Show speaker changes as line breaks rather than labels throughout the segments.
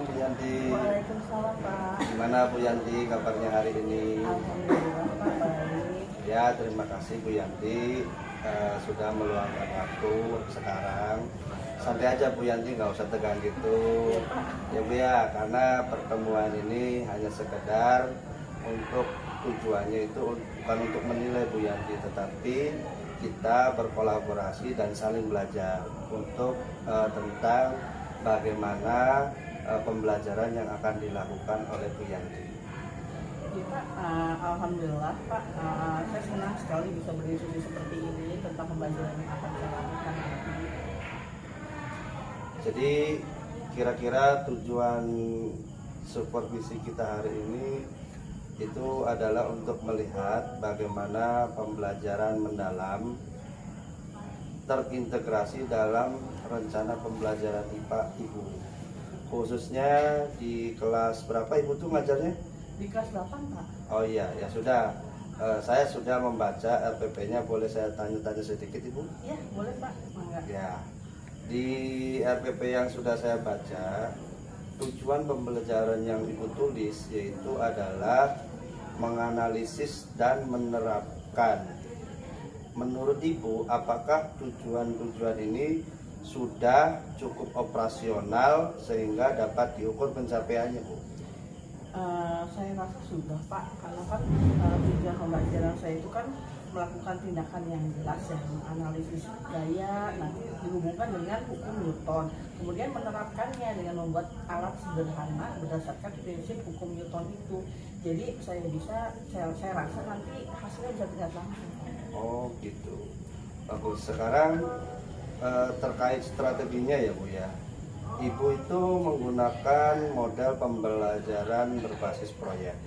Assalamualaikum Bu Yanti.
Waalaikumsalam Pak.
Gimana Bu Yanti kabarnya hari ini?
Alhamdulillah Pak, baik.
Ya, terima kasih Bu Yanti sudah meluangkan waktu sekarang. Santai aja Bu Yanti, nggak usah tegang gitu. Ya Bu ya, karena pertemuan ini hanya sekedar untuk tujuannya itu bukan untuk menilai Bu Yanti, tetapi kita berkolaborasi dan saling belajar untuk tentang bagaimana pembelajaran yang akan dilakukan oleh Bu Yanti.
Ya, Pak, alhamdulillah Pak, saya senang sekali bisa berdiskusi seperti ini tentang pembelajaran yang akan saya lakukan nanti.
Jadi kira-kira tujuan supervisi kita hari ini itu adalah untuk melihat bagaimana pembelajaran mendalam terintegrasi dalam rencana pembelajaran IPA Ibu. Khususnya di kelas berapa Ibu tuh ngajarnya?
Di kelas 8 Pak.
Oh iya, ya sudah. Saya sudah membaca RPP-nya, boleh saya tanya-tanya sedikit Ibu?
Iya, boleh Pak. Mangga.
Ya. Di RPP yang sudah saya baca, tujuan pembelajaran yang Ibu tulis yaitu adalah menganalisis dan menerapkan. Menurut Ibu, apakah tujuan-tujuan ini sudah cukup operasional sehingga dapat diukur pencapaiannya, Bu?
Saya rasa sudah Pak, karena kan tujuan pembelajaran saya itu kan melakukan tindakan yang jelas ya, menganalisis gaya, nanti dihubungkan dengan hukum Newton, kemudian menerapkannya dengan membuat alat sederhana berdasarkan prinsip hukum Newton itu. Jadi saya rasa nanti hasilnya bisa terlihat langsung.
Oh gitu, bagus. Sekarang terkait strateginya ya Bu ya, Ibu itu menggunakan model pembelajaran berbasis proyek.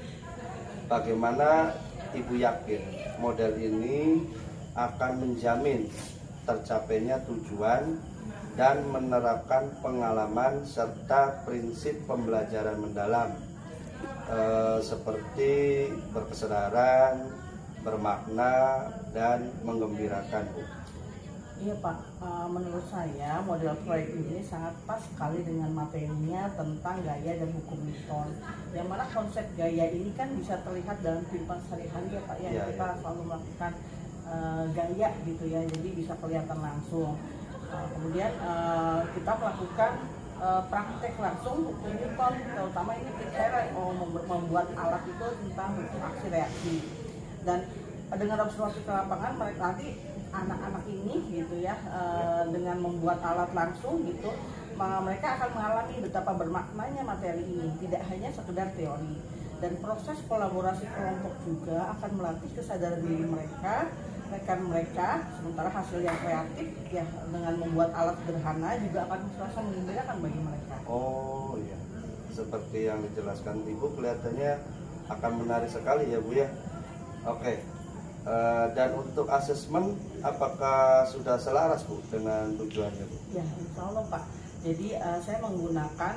Bagaimana Ibu yakin model ini akan menjamin tercapainya tujuan dan menerapkan pengalaman serta prinsip pembelajaran mendalam seperti berkesadaran, bermakna, dan menggembirakan, Bu?
Iya Pak, menurut saya model proyek ini sangat pas sekali dengan materinya tentang gaya dan hukum Newton. Yang mana konsep gaya ini kan bisa terlihat dalam kehidupan sehari-hari ya Pak, yang kita selalu melakukan gaya gitu ya, jadi bisa kelihatan langsung. Kemudian kita melakukan praktek langsung hukum Newton, terutama ini saya membuat alat itu tentang hukum aksi reaksi. Dan dengan observasi ke lapangan, mereka nanti anak-anak ini gitu ya, dengan membuat alat langsung gitu, mereka akan mengalami betapa bermaknanya materi ini, tidak hanya sekedar teori. Dan proses kolaborasi kelompok juga akan melatih kesadaran diri mereka, rekan mereka, sementara hasil yang kreatif ya dengan membuat alat sederhana juga akan terasa menggembirakan bagi mereka.
Oh iya, seperti yang dijelaskan Ibu kelihatannya akan menarik sekali ya Bu ya. Oke. Dan untuk asesmen, apakah sudah selaras Bu dengan tujuannya Bu?
Ya, insya Allah Pak. Jadi saya menggunakan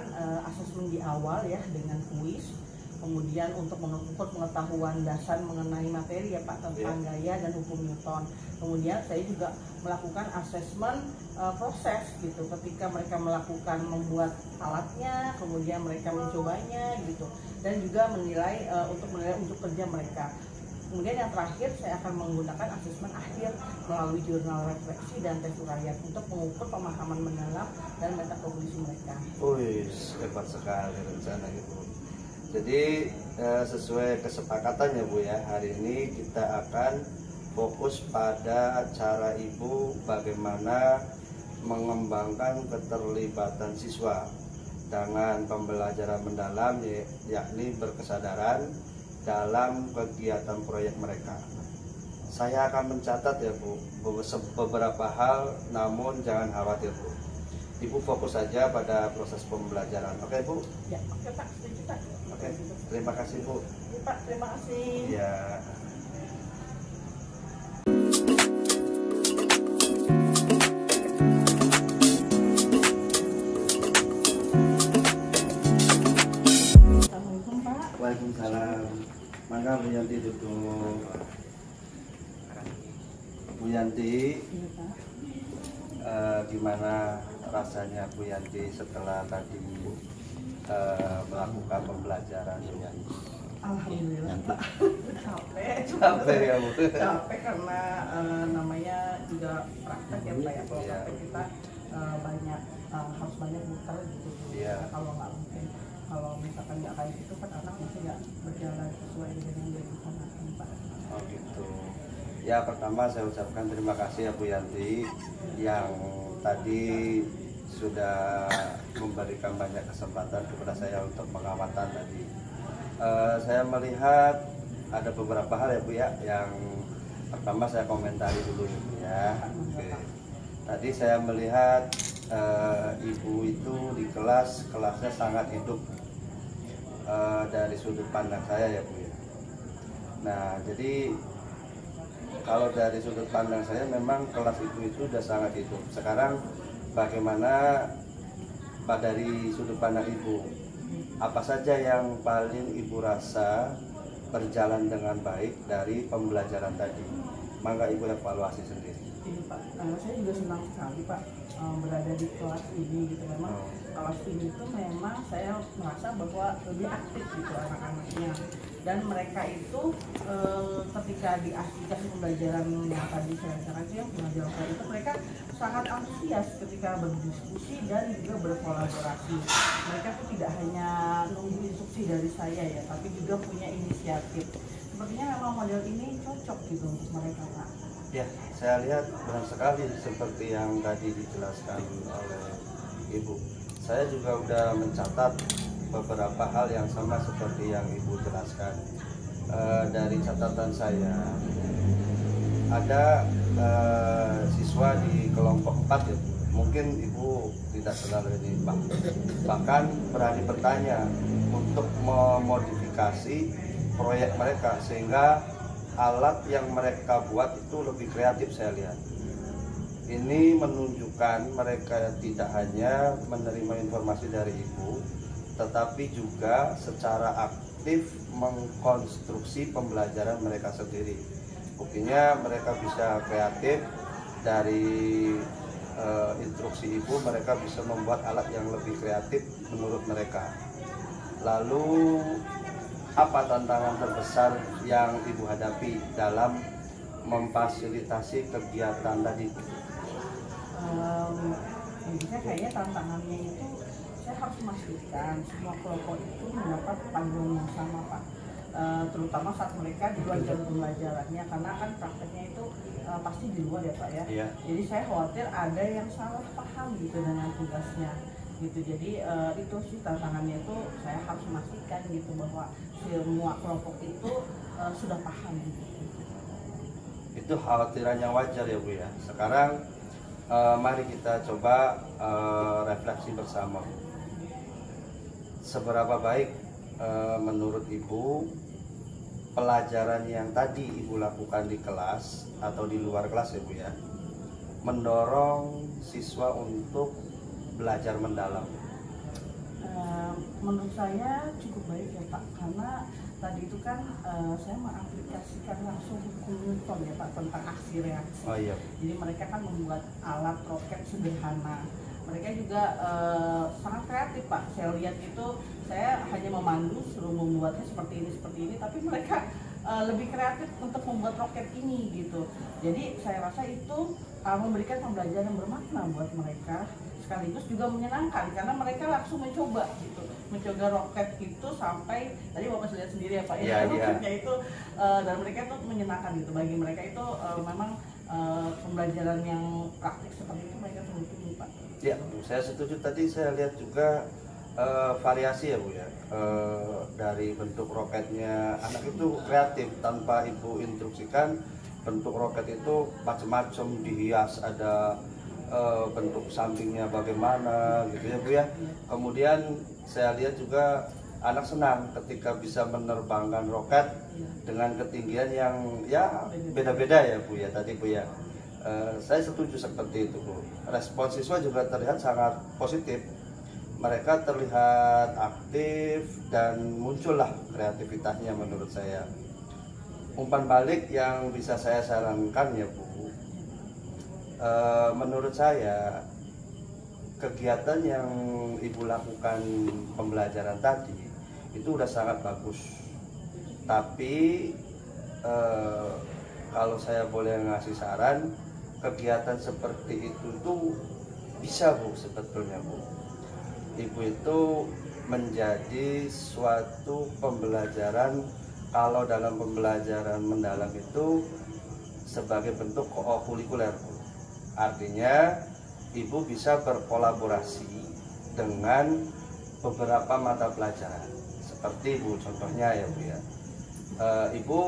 asesmen di awal ya dengan kuis, kemudian untuk mengukur pengetahuan dasar mengenai materi ya Pak tentang gaya dan hukum Newton. Kemudian saya juga melakukan asesmen proses gitu, ketika mereka melakukan membuat alatnya, kemudian mereka mencobanya gitu, dan juga menilai untuk kerja mereka. Kemudian yang terakhir saya akan menggunakan asesmen akhir melalui jurnal refleksi dan tes uraian untuk mengukur pemahaman mendalam dan metakognisi mereka.
Hebat sekali rencana Ibu. Jadi sesuai kesepakatannya Bu ya, hari ini kita akan fokus pada cara Ibu bagaimana mengembangkan keterlibatan siswa dengan pembelajaran mendalam, yakni berkesadaran dalam kegiatan proyek mereka. Saya akan mencatat ya Bu beberapa hal, namun jangan khawatir Bu. Ibu fokus saja pada proses pembelajaran. Oke Bu?
Ya, oke Pak, setuju Pak.
Oke, terima kasih Bu.
Ya, Pak, terima kasih.
Ya.
Assalamualaikum Pak.
Waalaikumsalam. Maka Bu Yanti duduk. Bu Yanti,
Iya Pak.
gimana rasanya Bu Yanti setelah tadi melakukan pembelajaran dengan
Alhamdulillah Pak.
capek ya Bu.
Capek karena namanya juga praktek ya Pak ya. Kalau
Iya.
praktek kita banyak harus banyak muter gitu.
Iya.
Kalau nggak mungkin, kalau misalkan nggak kayak gitu kan anak masih nggak berjalan sesuai dengan yang direncanakan Pak.
Oh gitu. Ya pertama saya ucapkan terima kasih ya Bu Yanti yang tadi sudah memberikan banyak kesempatan kepada saya untuk pengamatan tadi. Saya melihat ada beberapa hal ya Bu ya, yang pertama saya komentari dulu ya Bu ya. Oke. Tadi saya melihat ibu itu di kelasnya sangat hidup dari sudut pandang saya ya Bu ya. Nah jadi kalau dari sudut pandang saya memang kelas itu sudah sangat hidup. Sekarang bagaimana dari sudut pandang ibu, apa saja yang paling ibu rasa berjalan dengan baik dari pembelajaran tadi? Mangga ibu evaluasi sendiri.
Ini Pak, saya juga senang sekali Pak berada di kelas ini gitu. Memang kelas ini itu memang saya merasa bahwa lebih aktif gitu anak-anaknya, dan mereka itu ketika dikasih pembelajaran yang tadi saya sarankan yang pembelajaran saya itu, mereka sangat antusias ketika berdiskusi dan juga berkolaborasi. Mereka tuh tidak hanya nunggu instruksi dari saya ya, tapi juga punya inisiatif. Sepertinya memang model ini cocok gitu untuk mereka Pak.
Ya, saya lihat benar sekali seperti yang tadi dijelaskan oleh ibu. Saya juga sudah mencatat beberapa hal yang sama seperti yang ibu jelaskan. Dari catatan saya, ada siswa di kelompok 4 ya Bu. Mungkin ibu tidak selalu ini, bahkan berani bertanya untuk memodifikasi proyek mereka sehingga alat yang mereka buat itu lebih kreatif. Saya lihat ini menunjukkan mereka tidak hanya menerima informasi dari ibu, tetapi juga secara aktif mengkonstruksi pembelajaran mereka sendiri. Buktinya mereka bisa kreatif dari instruksi ibu, mereka bisa membuat alat yang lebih kreatif menurut mereka. Lalu apa tantangan terbesar yang ibu hadapi dalam memfasilitasi kegiatan tadi?
Saya kayaknya tantangannya itu saya harus memastikan semua kelompok itu mendapat panduan yang sama Pak, terutama saat mereka di luar jam pembelajarannya, karena kan prakteknya itu pasti di luar ya Pak ya.
Iya.
Jadi saya khawatir ada yang salah paham gitu dengan tugasnya gitu. Jadi itu sih tantangannya, itu saya harus memastikan gitu bahwa semua kelompok itu sudah paham gitu.
Itu khawatiran yang wajar ya Bu ya. Sekarang mari kita coba refleksi bersama. Seberapa baik menurut ibu pelajaran yang tadi ibu lakukan di kelas atau di luar kelas ya Bu ya, mendorong siswa untuk belajar mendalam?
Menurut saya cukup baik ya Pak, karena tadi itu kan saya mengaplikasikan langsung hukum Newton ya Pak tentang aksi reaksi.
Oh iya.
Jadi mereka kan membuat alat roket sederhana. Mereka juga sangat kreatif Pak. Saya lihat itu, saya hanya memandu suruh membuatnya seperti ini, tapi mereka lebih kreatif untuk membuat roket ini gitu. Jadi saya rasa itu memberikan pembelajaran yang bermakna buat mereka, sekaligus juga menyenangkan karena mereka langsung mencoba gitu, mencoba roket itu sampai tadi Bapak lihat sendiri ya Pak ya, roketnya itu dan mereka itu menyenangkan gitu. Bagi mereka itu memang pembelajaran yang praktik seperti itu mereka tunggu Pak.
Ya, saya setuju. Tadi saya lihat juga variasi ya Bu ya, dari bentuk roketnya. Anak itu kreatif, tanpa ibu instruksikan bentuk roket itu macam-macam, dihias, ada bentuk sampingnya bagaimana gitu ya Bu ya. Kemudian saya lihat juga anak senang ketika bisa menerbangkan roket dengan ketinggian yang ya beda-beda ya Bu ya tadi Bu ya. Saya setuju seperti itu Bu. Respon siswa juga terlihat sangat positif. Mereka terlihat aktif dan muncullah kreativitasnya menurut saya. Umpan balik yang bisa saya sarankan ya Bu, menurut saya kegiatan yang Ibu lakukan pembelajaran tadi itu udah sangat bagus. Tapi kalau saya boleh ngasih saran, kegiatan seperti itu tuh bisa Bu, sebetulnya Bu. Ibu itu menjadi suatu pembelajaran, kalau dalam pembelajaran mendalam itu sebagai bentuk kokurikuler. Artinya Ibu bisa berkolaborasi dengan beberapa mata pelajaran. Seperti Bu, contohnya ya Bu ya, Ibu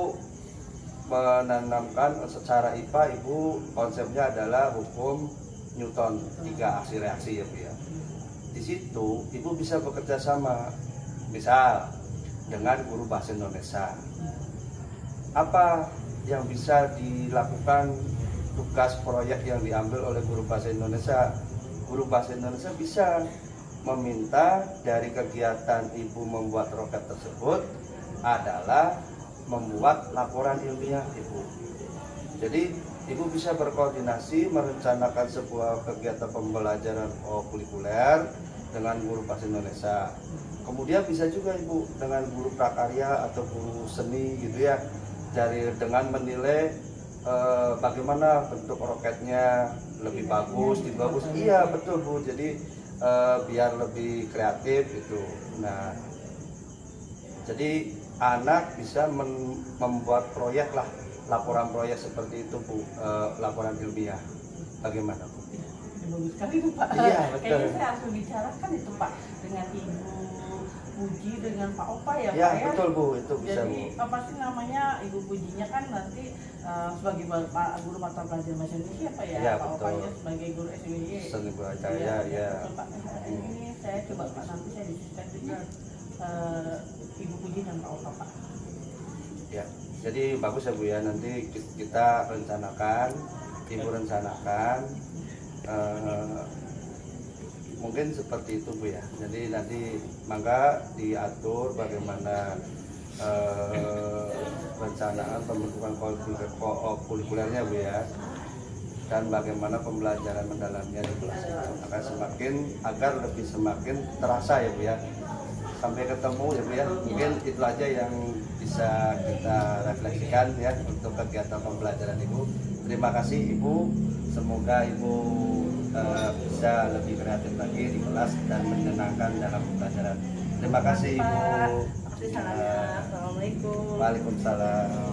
menanamkan secara IPA, Ibu konsepnya adalah hukum Newton, 3 aksi reaksi ya Bu ya. Di situ Ibu bisa bekerja sama, misal dengan guru bahasa Indonesia. Apa yang bisa dilakukan, tugas proyek yang diambil oleh guru bahasa Indonesia? Guru bahasa Indonesia bisa meminta dari kegiatan Ibu membuat roket tersebut adalah membuat laporan ilmiah Ibu. Jadi Ibu bisa berkoordinasi merencanakan sebuah kegiatan pembelajaran kurikuler dengan guru bahasa Indonesia. Kemudian bisa juga Ibu dengan guru prakarya atau guru seni gitu ya, dengan menilai bagaimana bentuk roketnya lebih bagus, bagus. Iya betul Bu. Jadi biar lebih kreatif gitu. Nah, jadi anak bisa membuat proyek lah, laporan proyek seperti itu Bu, laporan ilmiah. Bagaimana Bu?
Bagus sekali itu Pak.
Iya betul.
Kayaknya saya harus bicarakan itu Pak dengan Ibu Puji, dengan Pak Opa ya Pak
Ya
ya.
betul Bu, itu bisa
Jadi
Bu.
apa sih namanya, Ibu Pujinya kan nanti sebagai guru mata pelajaran bahasa Indonesia Pak ya,
Ya,
Pak
betul.
Opanya sebagai guru SMY.
Seni budaya ya.
Betul, Pak. Ini saya coba Pak, nanti saya diskusikan juga Ibu Puji dan Pak Opa Pak.
Ya, jadi bagus ya Bu ya, nanti kita rencanakan, Ibu rencanakan, mungkin seperti itu Bu ya. Jadi nanti mangga diatur bagaimana perencanaan pembentukan kurikulernya Bu ya, dan bagaimana pembelajaran mendalamnya di kelas itu akan agar lebih semakin terasa ya Bu ya. Sampai ketemu ya Bu ya. Mungkin itu aja yang bisa kita refleksikan ya untuk kegiatan pembelajaran Ibu. Terima kasih Ibu. Semoga Ibu bisa lebih kreatif lagi di kelas dan menyenangkan dalam pembelajaran. Terima kasih Ibu.
Assalamualaikum.
Waalaikumsalam.